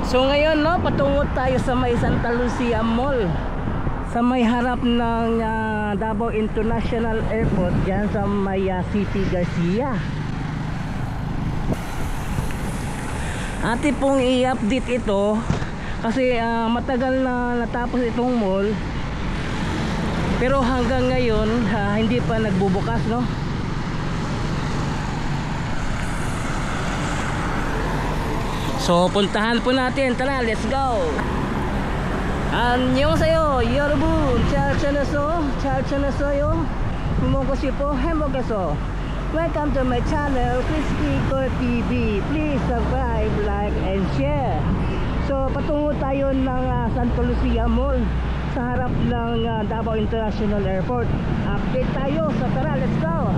So ngayon no, patungo tayo sa may Santa Lucia Mall, sa may harap ng Davao International Airport, dyan sa may City Garcia. Ati pong i-update ito kasi matagal na natapos itong mall, pero hanggang ngayon hindi pa nagbubukas no. So puntahan po natin, tara, let's go. 안녕하세요 여러분, 잘 지냈어요? 먹으시고 행복해서 welcome to my channel Crispy Core TV. Please subscribe, like and share. So patungo tayo ng Santa Lucia Mall sa harap ng Davao International Airport. Update tayo, so tara, let's go.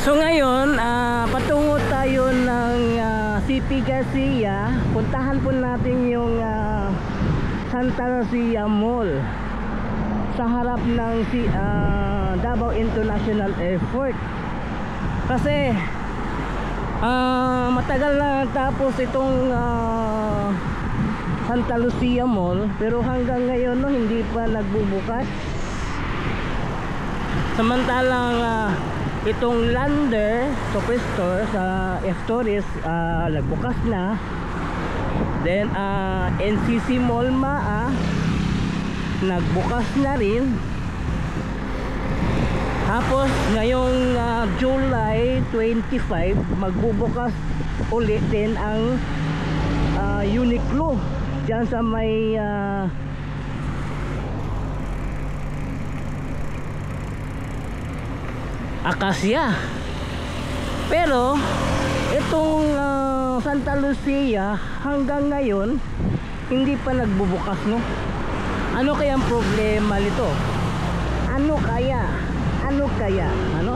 So ngayon, patungo tayo ng City Garcia. Puntahan po natin yung Santa Lucia Mall sa harap ng Davao International Airport. Kasi matagal na tapos itong Santa Lucia Mall, pero hanggang ngayon no, hindi pa nagbubukas. Samantalang itong Lander Superstore sa F-Tourist nagbukas na. Then NCC Mall Maa nagbukas na rin. Tapos ngayong July 25 magbubukas ulit din ang Uniqlo dyan sa may Acacia. Pero itong Santa Lucia hanggang ngayon hindi pa nagbubukas no. Ano kaya ang problema nito? Ano kaya? Ano?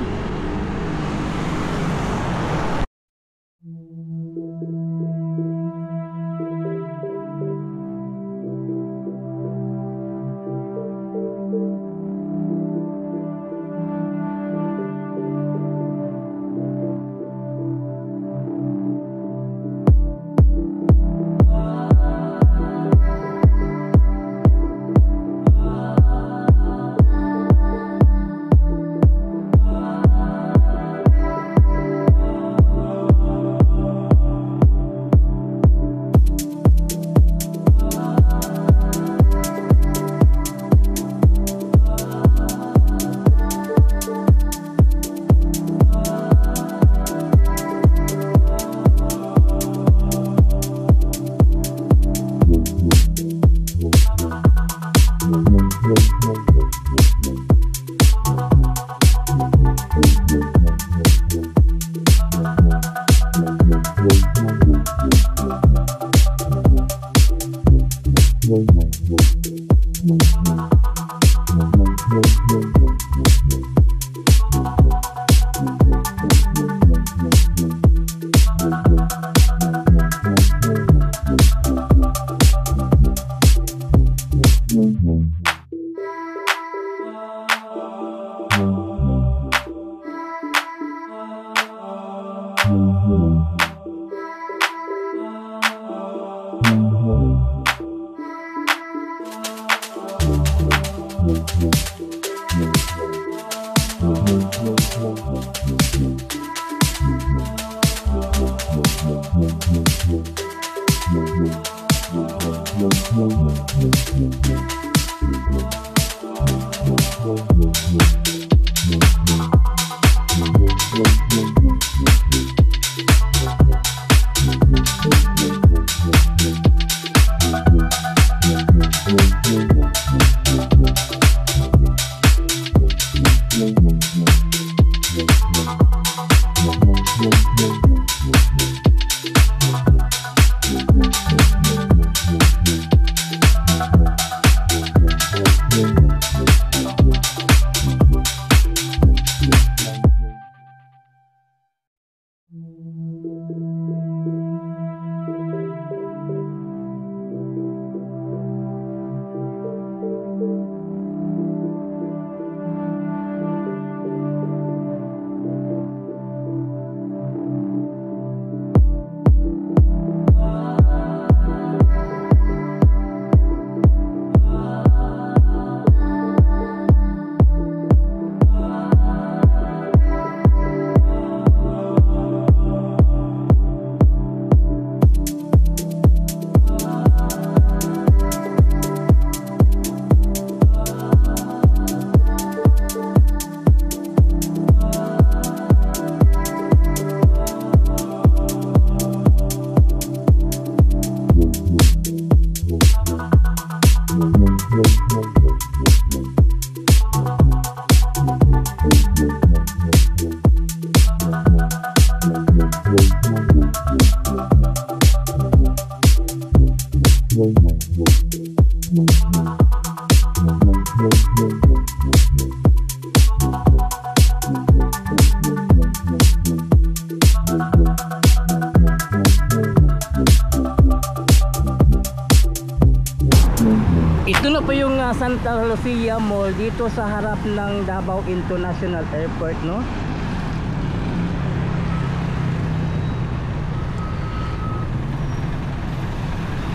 Santa Lucia Mall dito sa harap ng Davao International Airport, no?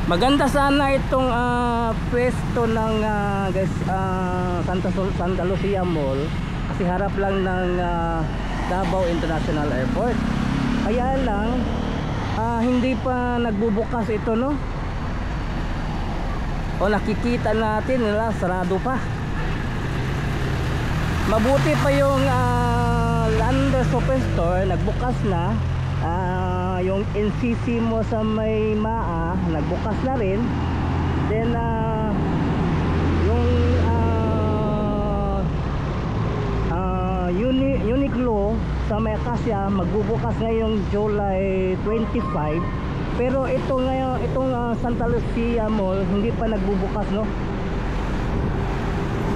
Maganda sana itong pwesto ng Santa Lucia Mall kasi harap lang ng Davao International Airport. Kaya lang hindi pa nagbubukas ito, no? O nakikita natin nila sarado pa. Mabuti pa yung Lander Superstore nagbukas na. Yung NCC mo sa may MAA nagbukas na rin. Then yung Uniqlo sa may Acacia magbubukas ngayong July 25. Pero ito ngayon, itong Santa Lucia Mall hindi pa nagbubukas, no?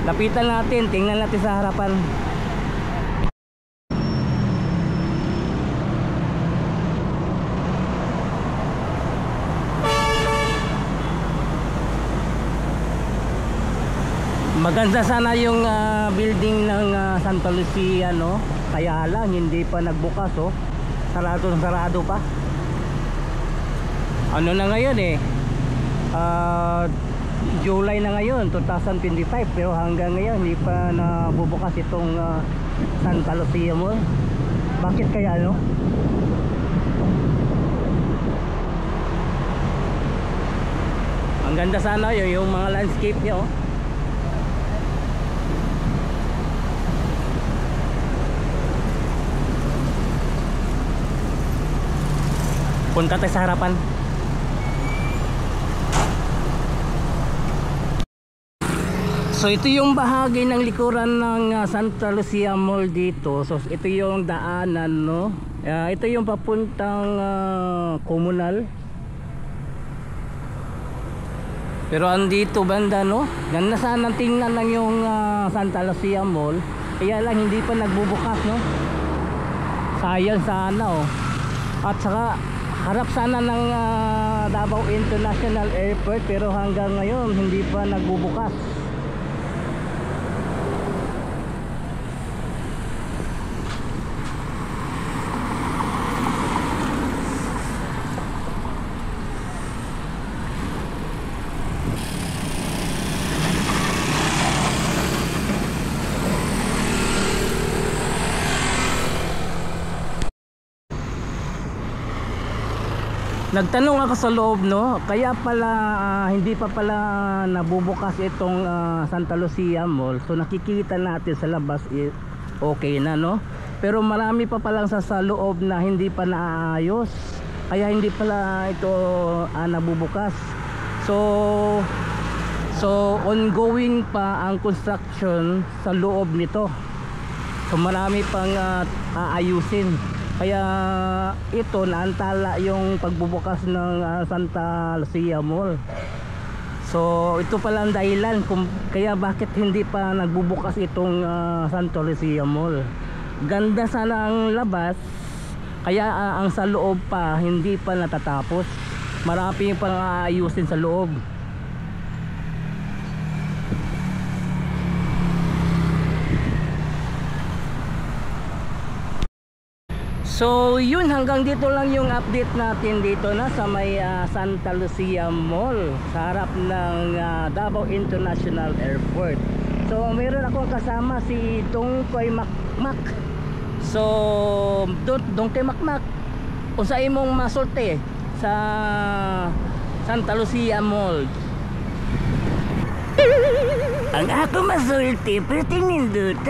Lapitan natin, tingnan natin sa harapan. Maganda sana yung building ng Santa Lucia, no? Kaya lang hindi pa nagbukas, oh. Sarado pa. Ano na ngayon July na ngayon, 2025, pero hanggang ngayon hindi pa nabubukas itong Santa Lucia Mall. Bakit kaya, no? Ang ganda sana yung mga landscape niya, oh. Punta tayo sa harapan. So ito yung bahagi ng likuran ng Santa Lucia Mall dito. So ito yung daanan, no? Ito yung papuntang komunal. Pero andito banda, no? Ganda sana tingnan lang yung Santa Lucia Mall. Kaya lang hindi pa nagbubukas, no? Sayang sana, oh. At saka harap sana ng Davao International Airport, pero hanggang ngayon hindi pa nagbubukas. Nagtanong ako sa loob, no? Kaya pala hindi pa pala nabubukas itong Santa Lucia Mall. So nakikita natin sa labas okay na, no? Pero marami pa palang sa loob na hindi pa naayos. Kaya hindi pala ito nabubukas. So ongoing pa ang construction sa loob nito. So marami pang aayusin. Kaya ito naantala yung pagbubukas ng Santa Lucia Mall. So ito pala ang dahilan kung kaya bakit hindi pa nagbubukas itong Santa Lucia Mall. Ganda sana ang labas, kaya ang sa loob pa hindi pa natatapos. Marami pang aayusin sa loob. So yun, hanggang dito lang yung update natin dito na sa may Santa Lucia Mall sa harap ng Davao International Airport. So meron akong kasama si Dongkoy Makmak. So Dongkoy Makmak, unsa imong masulti sa Santa Lucia Mall? Ang ako masulti, pero nindot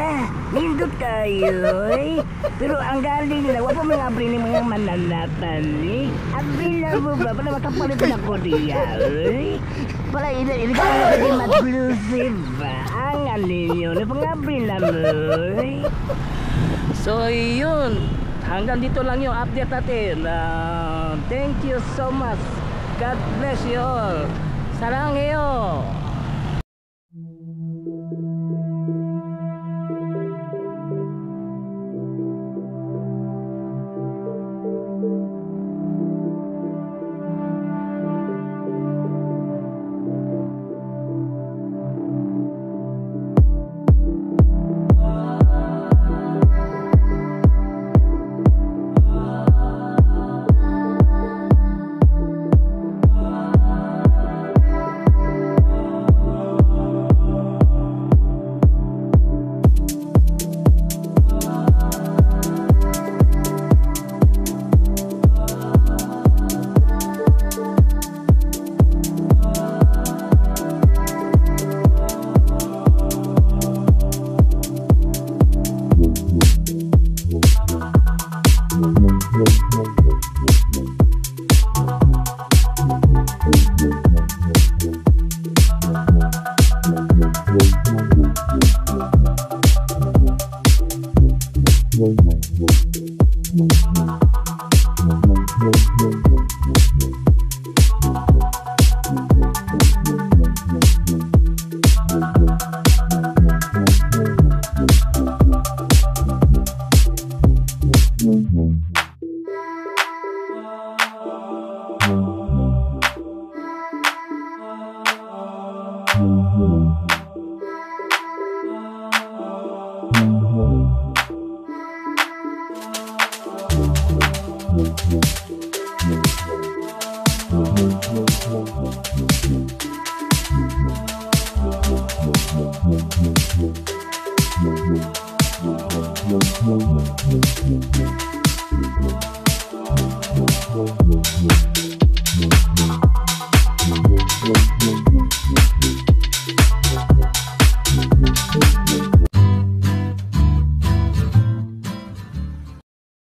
nindot kayo pero ang galing na wala pa mga abri ni mga mananatan abri na mo ba para makapalit na ko diya para ini ka na mag-exclusive ang alinyo na pang abri na mo. So yun, hanggang dito lang yung update natin. Thank you so much, God bless you all, saranghayo. Thank you.